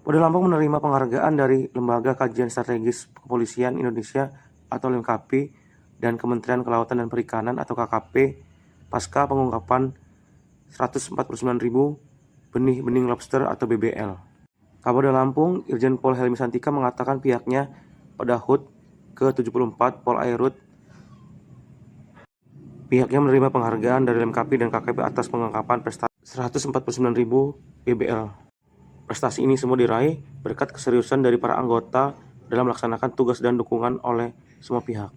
Polda Lampung menerima penghargaan dari Lembaga Kajian Strategis Kepolisian Indonesia atau LKP dan Kementerian Kelautan dan Perikanan atau KKP pasca pengungkapan 149.000 benih lobster atau BBL. Kapolda Lampung, Irjen Pol Helmi Santika mengatakan pihaknya pada HUT ke-74 Polairut pihaknya menerima penghargaan dari LKP dan KKP atas pengungkapan prestasi 149.000 BBL. Prestasi ini semua diraih berkat keseriusan dari para anggota dalam melaksanakan tugas dan dukungan oleh semua pihak,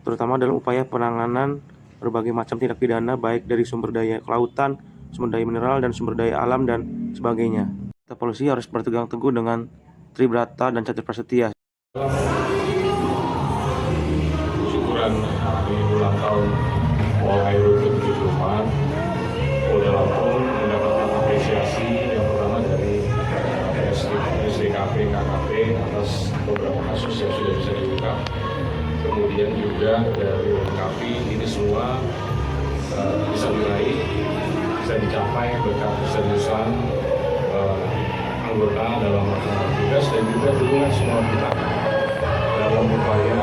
terutama dalam upaya penanganan berbagai macam tindak pidana baik dari sumber daya kelautan, sumber daya mineral, dan sumber daya alam dan sebagainya. Kita polisi harus berpegang teguh dengan Tribrata dan Catur Prasetya. Syukuran hari ulang tahun Polairut ke-74, Polda Lampung mendapatkan apresiasi yang pertama dari SDKP, KKP atas beberapa kasus yang sudah bisa diungkap. Kemudian juga dari LKP ini semua bisa diraih, bisa dicapai berkat keseriusan anggota dalam melaksanakan tugas dan juga dukungan semua pihak dalam upaya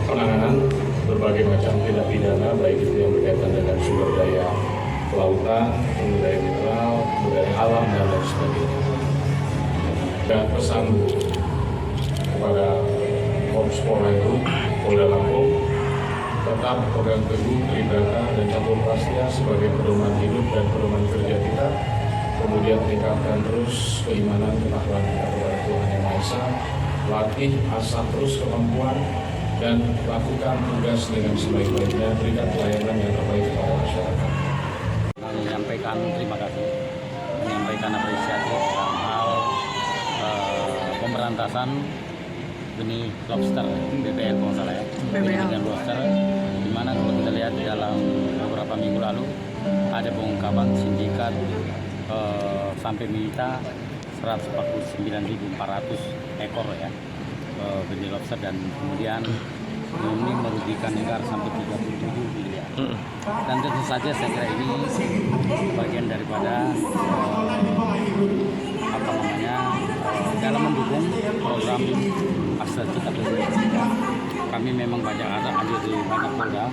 penanganan berbagai macam tindak pidana, baik itu yang berkaitan dengan sumber daya kelautan, sumber daya mineral, sumber daya alam, dan lain sebagainya. Dan pesan kepada Korps Polairut Polda Lampung tetap pegang teguh Tribrata dan Catur Prasetya sebagai pedoman hidup dan pedoman kerja kita. Kemudian tingkatkan terus keimanan ketakwaan kita kepada Tuhan Yang Maha Esa, latih asah terus kemampuan, dan lakukan tugas dengan sebaik-baiknya, berikan pelayanan yang terbaik kepada masyarakat. Menyampaikan terima kasih, menyampaikan apresiasi dalam hal pemberantasan benih lobster BBL kalau salah ya, benih lobster, di mana kalau kita lihat dalam beberapa minggu lalu ada pengungkapan sindikat sampai menyita 149.400 ekor ya benih lobster, dan kemudian ini merugikan negara sampai 37 miliar. Dan tentu saja saya kira ini bagian daripada dalam mendukung program Astratik atau kami memang banyak hadir di banyak Polda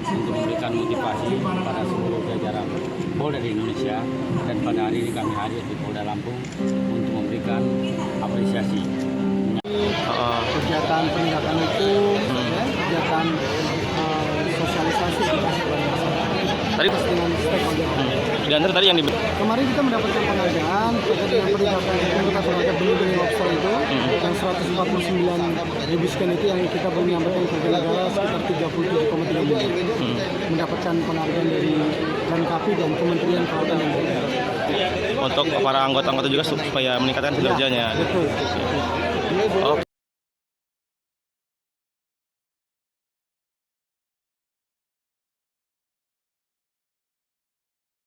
untuk memberikan motivasi pada seluruh jajaran Polda di Indonesia, dan pada hari ini kami hadir di Polda Lampung untuk memberikan apresiasi. Kegiatan penegakan hukum, kegiatan sosialisasi edukasi kepada masyarakat. Tadi dengan stakeholder. di antara tadi yang Kemarin kita mendapatkan penghargaan terkait dengan penegakan hukum kita terhadap benih lobster itu, yang 149.000 sekian itu yang kita belum menyampaikan ke negara sekitar 37,3 miliar. Mendapatkan penghargaan dari LKP dan Kementerian Kelautan dan Perikanan. untuk para anggota juga supaya meningkatkan kinerjanya. Betul. Oh.